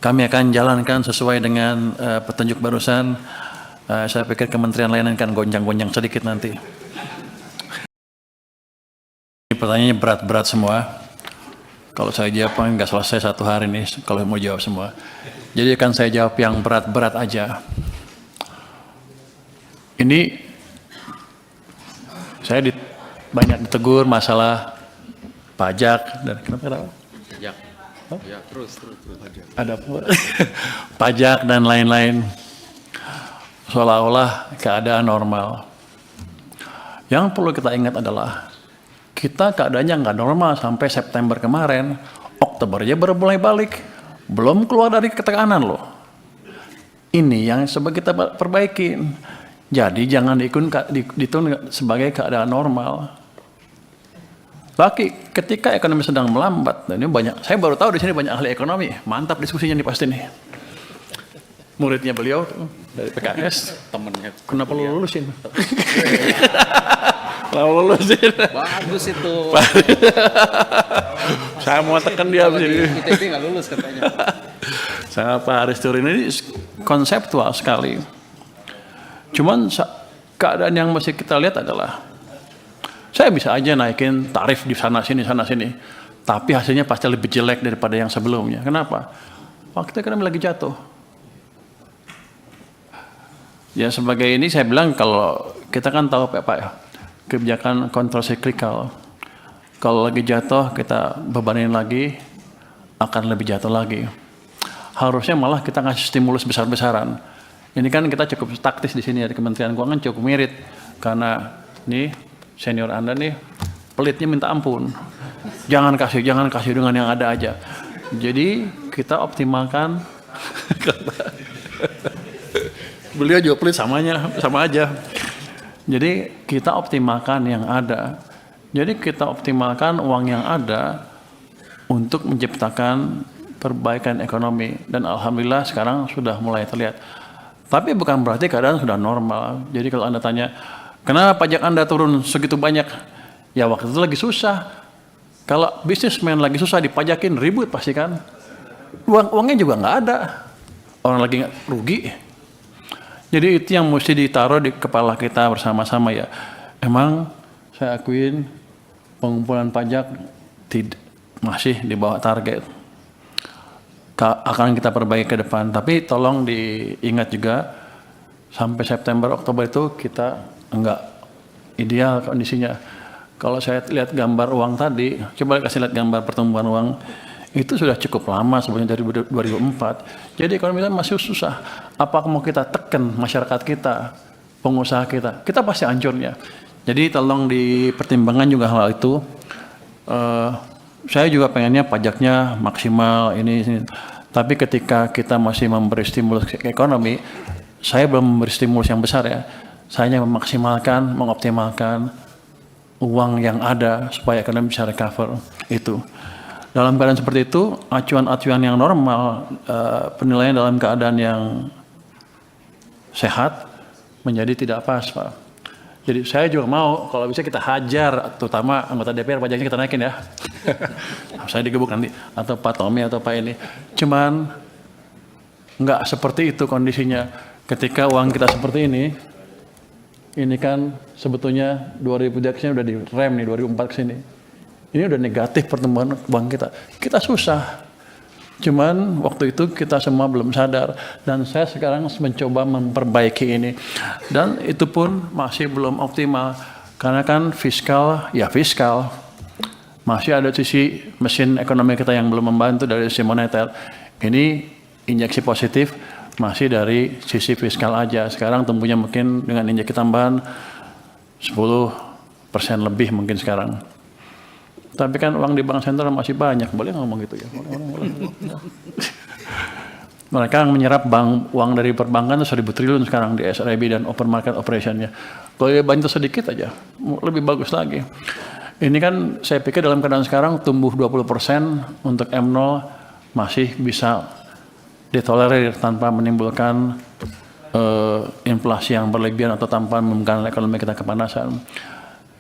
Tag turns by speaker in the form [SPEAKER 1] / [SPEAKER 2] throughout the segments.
[SPEAKER 1] Kami akan jalankan sesuai dengan petunjuk barusan. Saya pikir kementerian lain akan gonjang-gonjang sedikit nanti. Pertanyaannya berat-berat semua. Kalau saya jawab nggak selesai satu hari nih kalau mau jawab semua. Jadi akan saya jawab yang berat-berat aja. Ini saya banyak ditegur masalah pajak dan kenapa?
[SPEAKER 2] Pajak. Ya, terus.
[SPEAKER 1] Ada pajak dan lain-lain. Seolah-olah keadaan normal. Yang perlu kita ingat adalah kita keadaannya nggak normal sampai September kemarin. Oktober aja baru mulai balik. Belum keluar dari ketekanan loh. Ini yang coba kita perbaikin. Jadi jangan dihitung sebagai keadaan normal. Tapi ketika ekonomi sedang melambat, dan ini banyak, saya baru tahu di sini banyak ahli ekonomi, mantap diskusinya nih pasti nih. Muridnya beliau dari PKS,
[SPEAKER 2] Temennya.
[SPEAKER 1] kenapa lu lulusin? Kenapa lu lulusin?
[SPEAKER 2] Bagus itu.
[SPEAKER 1] Saya mau tekan dia di sini.
[SPEAKER 2] ITB nggak lulus katanya.
[SPEAKER 1] Saya Pak Aristurin ini konseptual sekali. Cuman keadaan yang mesti kita lihat adalah saya bisa aja naikin tarif di sana sini, tapi hasilnya pasti lebih jelek daripada yang sebelumnya. Kenapa? Waktu ekonomi lagi jatuh. Ya sebagai ini saya bilang kalau kita kan tahu Pak kebijakan kontrasiklikal. Kalau lagi jatuh kita bebanin lagi, akan lebih jatuh lagi. Harusnya malah kita ngasih stimulus besar-besaran. Ini kan kita cukup taktis di sini ya di Kementerian Keuangan cukup mirip karena nih senior Anda nih pelitnya minta ampun. Jangan kasih dengan yang ada aja. Jadi kita optimalkan. Beliau juga pelit sama aja. Jadi kita optimalkan yang ada. Jadi kita optimalkan uang yang ada untuk menciptakan perbaikan ekonomi dan alhamdulillah sekarang sudah mulai terlihat. Tapi bukan berarti keadaan sudah normal. Jadi kalau Anda tanya, kenapa pajak Anda turun segitu banyak? Ya waktu itu lagi susah. Kalau bisnismen lagi susah dipajakin ribut pasti kan. Uangnya juga nggak ada. Orang lagi rugi. Jadi itu yang mesti ditaruh di kepala kita bersama-sama ya. Emang saya akuin pengumpulan pajak masih di bawah target. Akan kita perbaiki ke depan. Tapi tolong diingat juga sampai September Oktober itu kita enggak ideal kondisinya. Kalau saya lihat gambar uang tadi, coba kasih lihat gambar pertumbuhan uang, itu sudah cukup lama sebenarnya dari 2004. Jadi ekonomi kita masih susah. Apa mau kita tekan masyarakat kita, pengusaha kita pasti hancurnya. Jadi tolong dipertimbangkan juga hal itu. Saya juga pengennya pajaknya maksimal ini. Tapi ketika kita masih memberi stimulus ke ekonomi, saya belum memberi stimulus yang besar ya. Saya hanya memaksimalkan, mengoptimalkan uang yang ada supaya ekonomi bisa recover itu. Dalam keadaan seperti itu, acuan-acuan yang normal, penilaian dalam keadaan yang sehat menjadi tidak pas, Pak. Jadi saya juga mau kalau bisa kita hajar, terutama anggota DPR pajaknya kita naikin ya. Saya digebuk nanti atau Pak Tommy atau Pak ini. Cuman nggak seperti itu kondisinya. Ketika uang kita seperti ini kan sebetulnya 2000 udah direm nih 2004 ke sini. Ini udah negatif pertumbuhan uang kita. Kita susah. Cuman waktu itu kita semua belum sadar dan saya sekarang mencoba memperbaiki ini dan itu pun masih belum optimal karena kan fiskal masih ada sisi mesin ekonomi kita yang belum membantu dari sisi moneter. Ini injeksi positif masih dari sisi fiskal aja. Sekarang tumbuhnya mungkin dengan injeksi tambahan 10% lebih mungkin sekarang. Tapi kan uang di bank sentral masih banyak, boleh ngomong gitu ya? Boleh. Mereka menyerap uang dari perbankan 1.000 triliun sekarang di SRIB dan open market operation-nya. Kalau dia bantu sedikit aja, lebih bagus lagi. Ini kan saya pikir dalam keadaan sekarang tumbuh 20% untuk M0 masih bisa ditolerir tanpa menimbulkan inflasi yang berlebihan atau tanpa menimbulkan ekonomi kita kepanasan.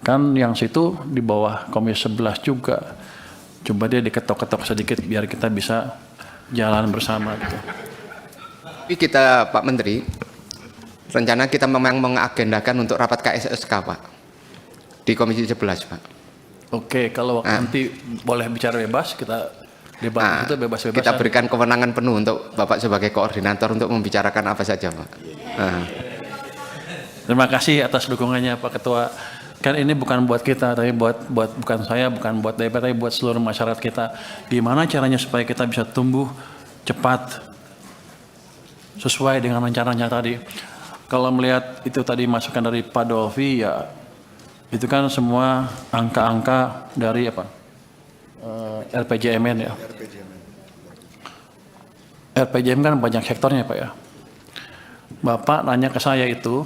[SPEAKER 1] Kan yang situ di bawah Komisi 11 juga. Coba dia diketok-ketok sedikit biar kita bisa jalan bersama gitu.
[SPEAKER 3] Tapi kita Pak Menteri, rencana kita memang mengagendakan untuk rapat KSSK Pak di Komisi 11 Pak.
[SPEAKER 1] Oke, kalau nanti boleh bicara bebas, kita debat itu bebas-bebas.
[SPEAKER 3] Kita berikan kewenangan penuh untuk Bapak sebagai koordinator untuk membicarakan apa saja Pak.
[SPEAKER 1] Terima kasih atas dukungannya Pak Ketua. Kan ini bukan buat kita, tapi bukan saya, bukan buat DPR, tapi buat seluruh masyarakat kita. Gimana caranya supaya kita bisa tumbuh cepat sesuai dengan rencana tadi. Kalau melihat itu tadi masukan dari Pak Dolvi, ya itu kan semua angka-angka dari apa? RPJMN ya. RPJMN kan banyak sektornya Pak ya. Bapak nanya ke saya itu,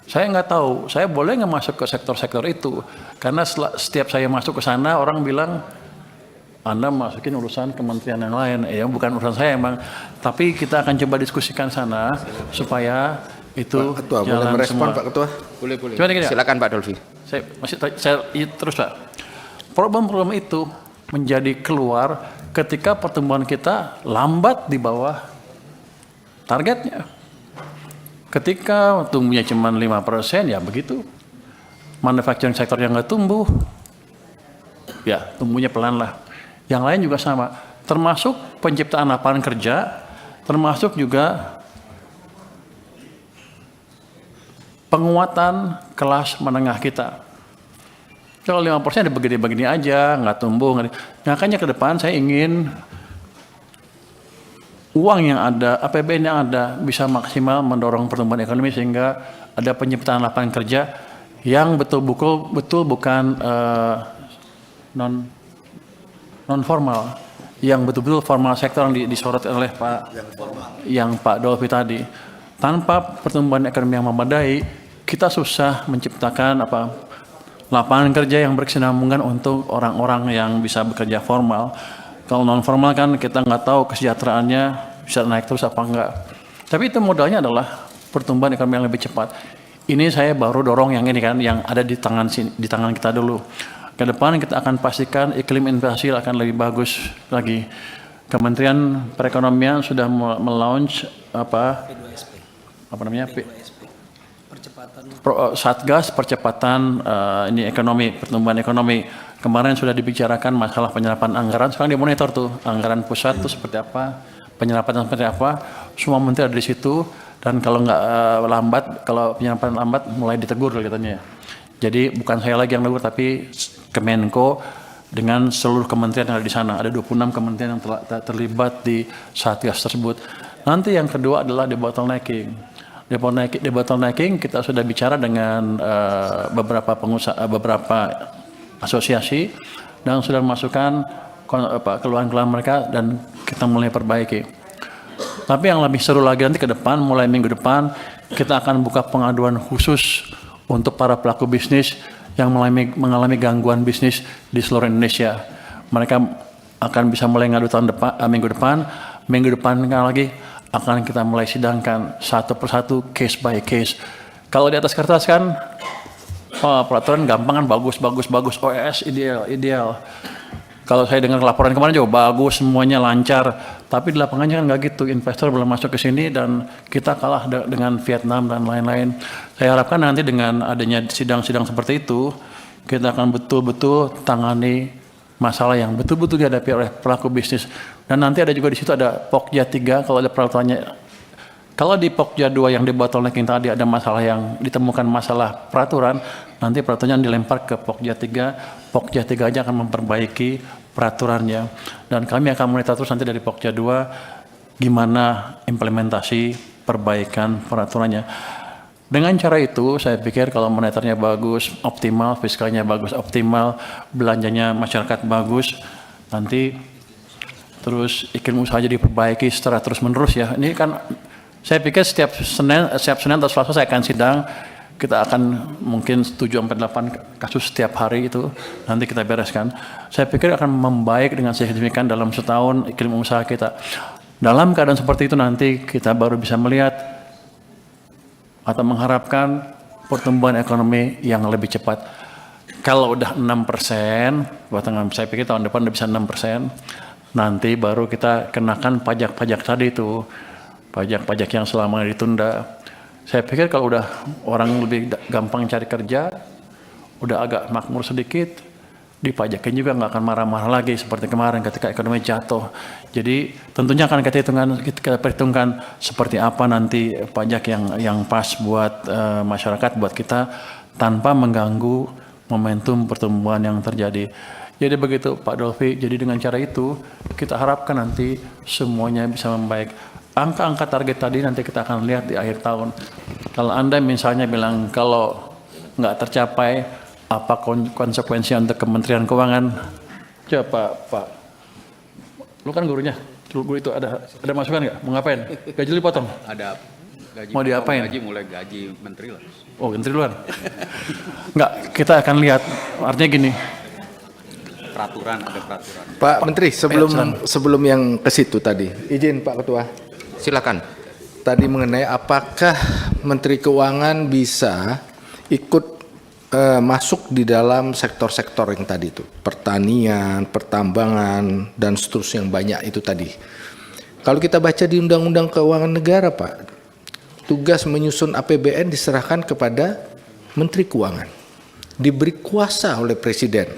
[SPEAKER 1] saya nggak tahu, saya boleh nggak masuk ke sektor-sektor itu, karena setiap saya masuk ke sana orang bilang Anda masukin urusan kementerian yang lain, ya bukan urusan saya emang, tapi kita akan coba diskusikan sana supaya itu
[SPEAKER 4] Pak Ketua, boleh
[SPEAKER 1] jalan
[SPEAKER 4] merespon
[SPEAKER 1] semua.
[SPEAKER 4] Pak Ketua?
[SPEAKER 3] Boleh.
[SPEAKER 1] Cuma gini,
[SPEAKER 3] Silakan Pak Dolvi.
[SPEAKER 1] saya terus Pak, problem-problem itu menjadi keluar ketika pertumbuhan kita lambat di bawah targetnya. Ketika tumbuhnya cuma 5%, ya begitu. Manufacturing sektor yang nggak tumbuh, ya tumbuhnya pelan lah. Yang lain juga sama, termasuk penciptaan lapangan kerja, termasuk juga penguatan kelas menengah kita. Kalau 5% ada begini-begini aja, nggak tumbuh. Makanya ke depan saya ingin uang yang ada, APBN yang ada bisa maksimal mendorong pertumbuhan ekonomi sehingga ada penciptaan lapangan kerja yang betul bukan non formal, yang betul-betul formal sektor yang disorot oleh Pak Dolvi tadi. Tanpa pertumbuhan ekonomi yang memadai, kita susah menciptakan lapangan kerja yang berkesinambungan untuk orang-orang yang bisa bekerja formal. Kalau non formal kan kita nggak tahu kesejahteraannya bisa naik terus apa enggak. Tapi itu modalnya adalah pertumbuhan ekonomi yang lebih cepat. Ini saya baru dorong yang ini kan, yang ada di tangan kita dulu. Ke depan kita akan pastikan iklim investasi akan lebih bagus lagi. Kementerian Perekonomian sudah melaunch Satgas percepatan ini pertumbuhan ekonomi. Kemarin sudah dibicarakan masalah penyerapan anggaran, sekarang dimonitor tuh anggaran pusat tuh seperti apa, penyerapan seperti apa, semua menteri ada di situ, dan kalau nggak lambat, kalau penyerapan lambat mulai ditegur katanya. Jadi bukan saya lagi yang tegur, tapi Kemenko dengan seluruh kementerian yang ada di sana. Ada 26 kementerian yang terlibat di Satgas tersebut. Nanti yang kedua adalah debottlenecking. Debottlenecking kita sudah bicara dengan beberapa pengusaha, beberapa asosiasi, dan sudah masukkan keluhan-keluhan mereka dan kita mulai perbaiki. Tapi yang lebih seru lagi nanti ke depan, mulai minggu depan, kita akan buka pengaduan khusus untuk para pelaku bisnis yang mengalami gangguan bisnis di seluruh Indonesia. Mereka akan bisa mulai ngadu minggu depan lagi akan kita mulai sidangkan satu persatu, case by case. Kalau di atas kertas kan peraturan gampang kan, bagus, OES ideal. Kalau saya dengar laporan kemarin juga bagus, semuanya lancar. Tapi di lapangannya kan nggak gitu, investor belum masuk ke sini dan kita kalah dengan Vietnam dan lain-lain. Saya harapkan nanti dengan adanya sidang-sidang seperti itu, kita akan betul-betul tangani masalah yang betul-betul dihadapi oleh pelaku bisnis. Dan nanti ada juga di situ ada Pokja 3, kalau ada peraturannya. Kalau di Pokja 2 yang di bottlenecking tadi ada masalah yang ditemukan masalah peraturan, nanti peraturannya dilempar ke Pokja 3. Pokja 3 aja akan memperbaiki peraturannya. Dan kami akan monitor terus nanti dari Pokja 2 gimana implementasi perbaikan peraturannya. Dengan cara itu saya pikir kalau moneternya bagus, optimal, fiskalnya bagus, optimal, belanjanya masyarakat bagus, nanti terus iklim usaha jadi diperbaiki secara terus-menerus ya. Ini kan saya pikir setiap Senin atau Selasa saya akan sidang, kita akan mungkin 7-8 kasus setiap hari itu nanti kita bereskan. Saya pikir akan membaik dengan signifikan dalam setahun iklim usaha kita. Dalam keadaan seperti itu nanti kita baru bisa melihat atau mengharapkan pertumbuhan ekonomi yang lebih cepat. Kalau udah 6%, saya pikir tahun depan udah bisa 6%. nanti baru kita kenakan pajak-pajak tadi itu, pajak-pajak yang selama ini ditunda. Saya pikir kalau udah orang lebih gampang cari kerja, udah agak makmur sedikit, dipajakin juga nggak akan marah-marah lagi seperti kemarin ketika ekonomi jatuh. Jadi tentunya akan kita perhitungkan seperti apa nanti pajak yang pas buat masyarakat, buat kita tanpa mengganggu momentum pertumbuhan yang terjadi. Jadi begitu Pak Dolfi. Jadi dengan cara itu kita harapkan nanti semuanya bisa membaik. Angka-angka target tadi nanti kita akan lihat di akhir tahun. Kalau Anda misalnya bilang kalau nggak tercapai, apa konsekuensi untuk Kementerian Keuangan? Coba Pak, lu kan gurunya, guru itu ada masukan nggak? Mau ngapain? Gaji lu dipotong?
[SPEAKER 2] Ada gaji.
[SPEAKER 1] Mau diapain?
[SPEAKER 2] Gaji mulai gaji menteri lah.
[SPEAKER 1] Oh, menteri luar. Nggak, kita akan lihat. Artinya gini.
[SPEAKER 2] Peraturan, ada peraturan.
[SPEAKER 4] Pak Menteri, sebelum yang ke situ tadi, izin Pak Ketua.
[SPEAKER 3] Silakan.
[SPEAKER 4] Tadi mengenai apakah Menteri Keuangan bisa ikut masuk di dalam sektor-sektor yang tadi itu, pertanian, pertambangan, dan seterusnya yang banyak itu tadi. Kalau kita baca di Undang-Undang Keuangan Negara, Pak, tugas menyusun APBN diserahkan kepada Menteri Keuangan, diberi kuasa oleh Presiden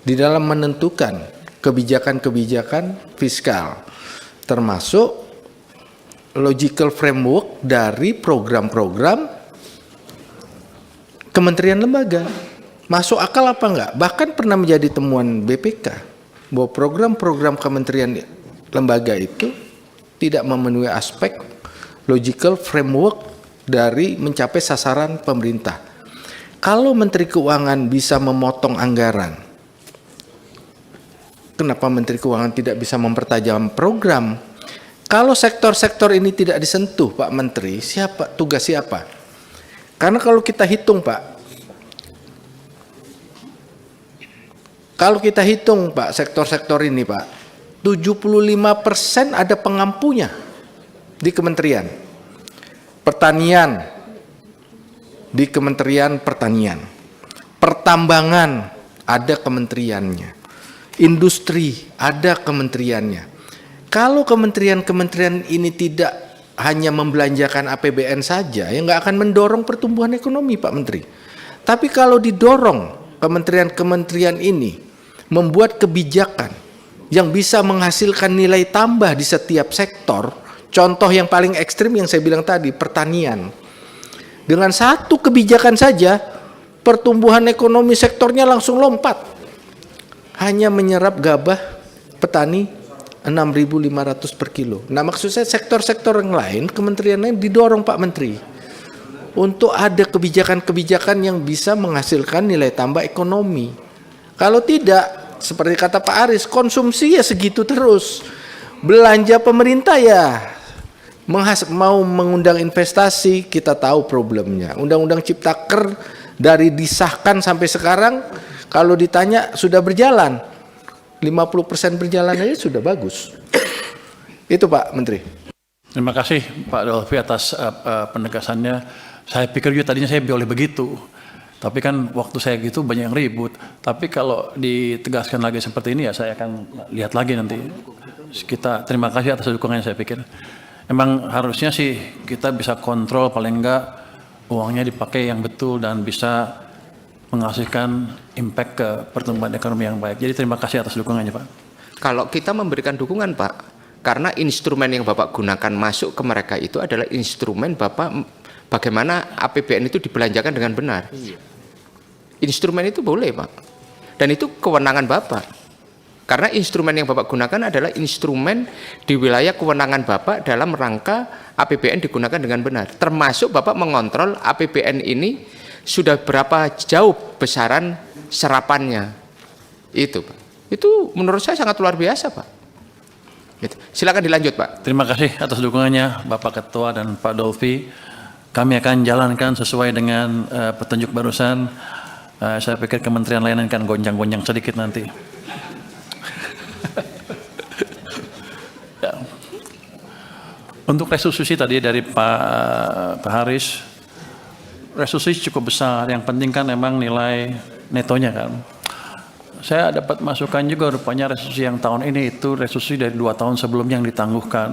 [SPEAKER 4] di dalam menentukan kebijakan-kebijakan fiskal, termasuk logical framework dari program-program kementerian lembaga. Masuk akal apa enggak? Bahkan pernah menjadi temuan BPK bahwa program-program kementerian lembaga itu tidak memenuhi aspek logical framework dari mencapai sasaran pemerintah. Kalau Menteri Keuangan bisa memotong anggaran, kenapa Menteri Keuangan tidak bisa mempertajam program? Kalau sektor-sektor ini tidak disentuh, Pak Menteri, tugas siapa? Karena kalau kita hitung, Pak, sektor-sektor ini, Pak, 75% ada pengampunya di kementerian. Pertanian, di Kementerian Pertanian. Pertambangan, ada kementeriannya. Industri, ada kementeriannya. Kalau kementerian-kementerian ini tidak hanya membelanjakan APBN saja, ya nggak akan mendorong pertumbuhan ekonomi, Pak Menteri. Tapi kalau didorong kementerian-kementerian ini membuat kebijakan yang bisa menghasilkan nilai tambah di setiap sektor, contoh yang paling ekstrim yang saya bilang tadi, pertanian. Dengan satu kebijakan saja, pertumbuhan ekonomi sektornya langsung lompat. Hanya menyerap gabah petani 6.500 per kilo. Nah, maksud saya sektor-sektor yang lain, kementerian lain didorong Pak Menteri untuk ada kebijakan-kebijakan yang bisa menghasilkan nilai tambah ekonomi. Kalau tidak, seperti kata Pak Aris, konsumsi ya segitu terus. Belanja pemerintah ya mau mengundang investasi, kita tahu problemnya. Undang-undang Ciptaker dari disahkan sampai sekarang, kalau ditanya sudah berjalan, 50% berjalan aja sudah bagus. Itu Pak Menteri.
[SPEAKER 1] Terima kasih Pak Dolfi atas penegasannya. Saya pikir juga tadinya saya boleh begitu. Tapi kan waktu saya gitu banyak yang ribut. Tapi kalau ditegaskan lagi seperti ini ya saya akan lihat lagi nanti. Kita terima kasih atas dukungannya saya pikir. Emang harusnya sih kita bisa kontrol paling enggak uangnya dipakai yang betul dan bisa menghasilkan impact ke pertumbuhan ekonomi yang baik. Jadi terima kasih atas dukungannya Pak.
[SPEAKER 3] Kalau kita memberikan dukungan Pak, karena instrumen yang Bapak gunakan masuk ke mereka itu adalah instrumen Bapak bagaimana APBN itu dibelanjakan dengan benar. Instrumen itu boleh Pak. Dan itu kewenangan Bapak. Karena instrumen yang Bapak gunakan adalah instrumen di wilayah kewenangan Bapak dalam rangka APBN digunakan dengan benar. Termasuk Bapak mengontrol APBN ini sudah berapa jauh besaran serapannya. Itu Pak. Itu menurut saya sangat luar biasa Pak. Gitu. Silakan dilanjut Pak.
[SPEAKER 1] Terima kasih atas dukungannya Bapak Ketua dan Pak Dolfi. Kami akan jalankan sesuai dengan petunjuk barusan. Saya pikir kementerian lain akan gonjang-gonjang sedikit nanti. Ya. Untuk restitusi tadi dari Pak Haris, restitusi cukup besar. Yang penting kan memang nilai netonya kan. saya dapat masukan juga rupanya restitusi yang tahun ini itu restitusi dari 2 tahun sebelumnya yang ditangguhkan.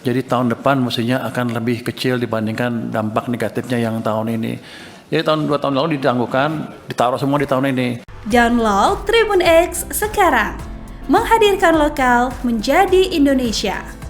[SPEAKER 1] Jadi tahun depan mestinya akan lebih kecil dibandingkan dampak negatifnya yang tahun ini. Jadi 2 tahun lalu ditangguhkan, ditaruh semua di tahun ini.
[SPEAKER 5] Download Tribun X sekarang. Menghadirkan lokal menjadi Indonesia.